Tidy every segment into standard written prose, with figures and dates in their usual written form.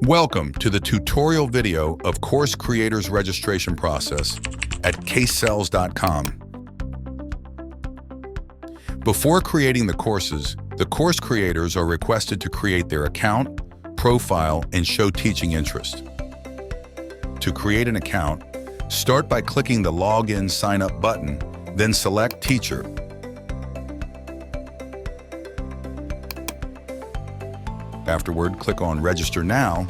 Welcome to the tutorial video of Course Creators registration process at casesells.com. Before creating the courses, the course creators are requested to create their account, profile, and show teaching interest. To create an account, start by clicking the Login Sign Up button, then select Teacher. Afterward, click on Register Now,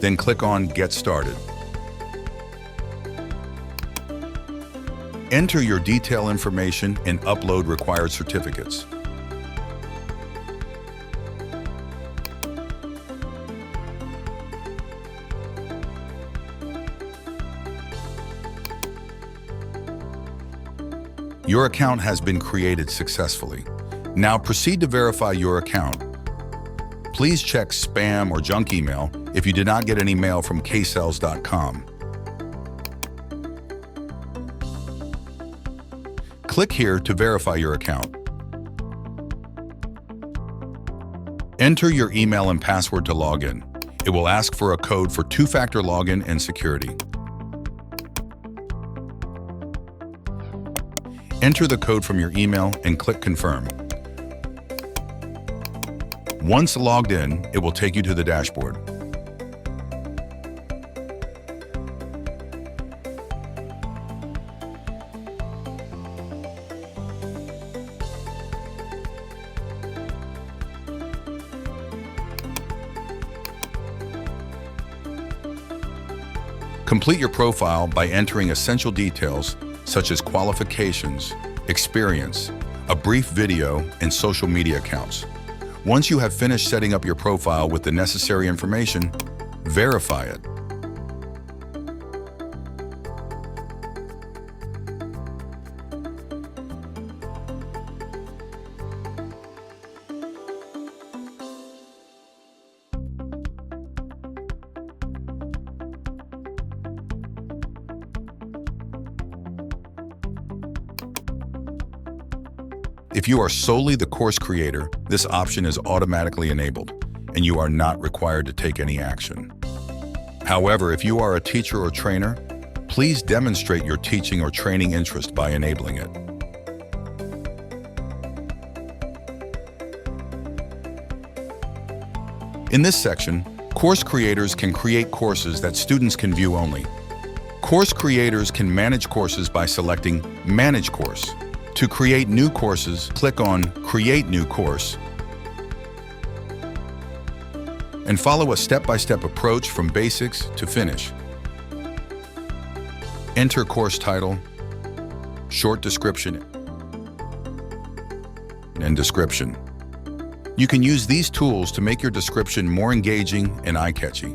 then click on Get Started. Enter your detail information and upload required certificates. Your account has been created successfully. Now proceed to verify your account. Please check spam or junk email if you did not get any mail from casesells.com. Click here to verify your account. Enter your email and password to log in. It will ask for a code for two-factor login and security. Enter the code from your email and click Confirm. Once logged in, it will take you to the dashboard. Complete your profile by entering essential details such as qualifications, experience, a brief video, and social media accounts. Once you have finished setting up your profile with the necessary information, verify it. If you are solely the course creator, this option is automatically enabled, and you are not required to take any action. However, if you are a teacher or trainer, please demonstrate your teaching or training interest by enabling it. In this section, course creators can create courses that students can view only. Course creators can manage courses by selecting Manage Course. To create new courses, click on Create New Course and follow a step-by-step approach from basics to finish. Enter course title, short description, and description. You can use these tools to make your description more engaging and eye-catchy.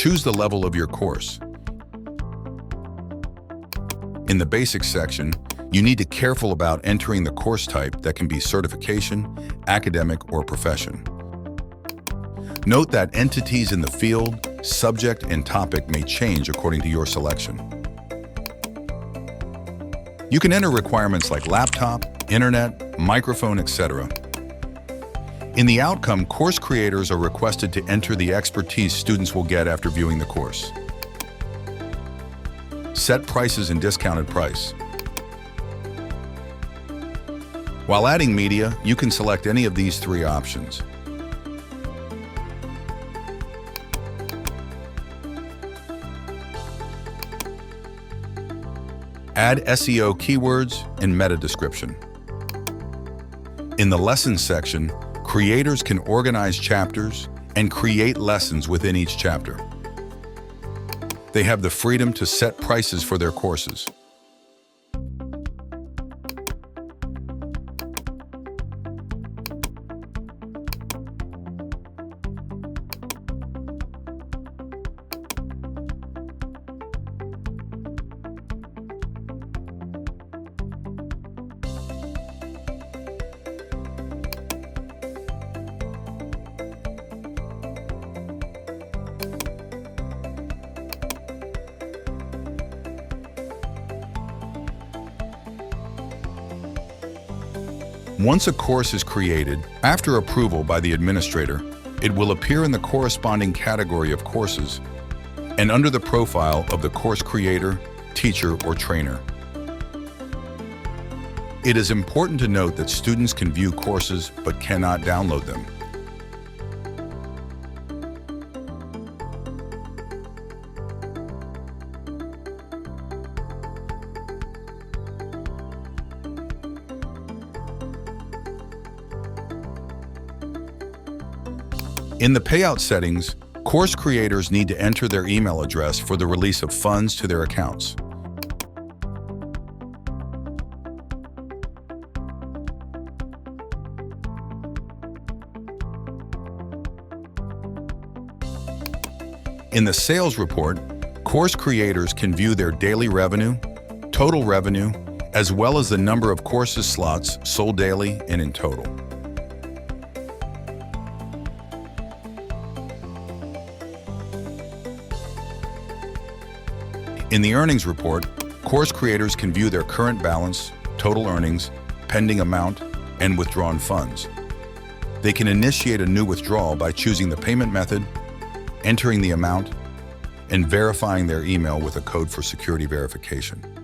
Choose the level of your course. In the Basics section, you need to be careful about entering the course type that can be certification, academic, or profession. Note that entities in the field, subject, and topic may change according to your selection. You can enter requirements like laptop, internet, microphone, etc. In the outcome, course creators are requested to enter the expertise students will get after viewing the course. Set prices and discounted price. While adding media, you can select any of these three options. Add SEO keywords and meta description. In the Lessons section, creators can organize chapters and create lessons within each chapter. They have the freedom to set prices for their courses. Once a course is created, after approval by the administrator, it will appear in the corresponding category of courses and under the profile of the course creator, teacher, or trainer. It is important to note that students can view courses but cannot download them. In the payout settings, course creators need to enter their email address for the release of funds to their accounts. In the sales report, course creators can view their daily revenue, total revenue, as well as the number of courses slots sold daily and in total. In the earnings report, course creators can view their current balance, total earnings, pending amount, and withdrawn funds. They can initiate a new withdrawal by choosing the payment method, entering the amount, and verifying their email with a code for security verification.